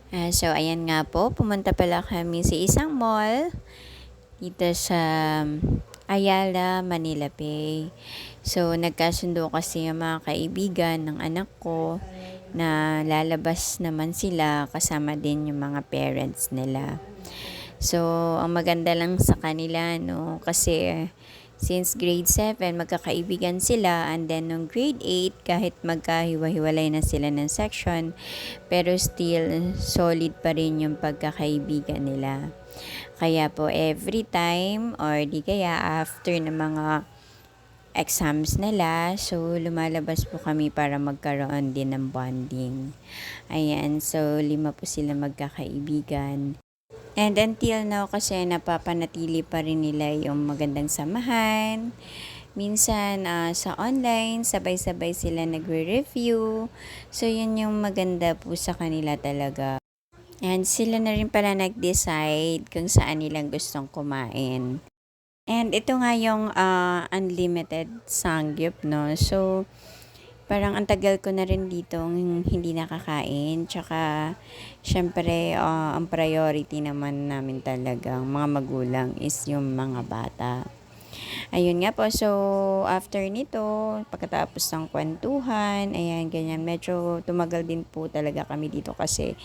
So, ayan nga po, pumunta pala kami sa isang mall dito sa Ayala, Manila Bay. So, nagkasundo kasi yung mga kaibigan ng anak ko na lalabas naman sila kasama din yung mga parents nila. So, ang maganda lang sa kanila, no, kasi since grade 7, magkakaibigan sila, and then nung grade 8, kahit magkahiwa-hiwalay na sila ng section, pero still solid pa rin yung pagkakaibigan nila. Kaya po every time or di kaya after ng mga exams nila, so lumalabas po kami para magkaroon din ng bonding. Ayan, so 5 po sila magkakaibigan. And until now kasi napapanatili pa rin nila yung magandang samahan. Minsan sa online, sabay-sabay sila nagre-review. So yun yung maganda po sa kanila talaga. And sila na rin pala nag-decide kung saan nilang gustong kumain. And ito nga yung unlimited sangyup, no? So, parang ang tagal ko na rin dito hindi nakakain. Tsaka, syempre, ang priority naman namin talagang mga magulang is yung mga bata. Ayun nga po, so after nito, pagkatapos ng kwentuhan, ayan, ganyan, medyo tumagal din po talaga kami dito kasi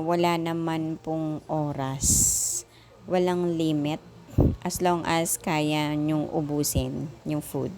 wala naman pong oras. Walang limit as long as kaya nyong ubusin yung food.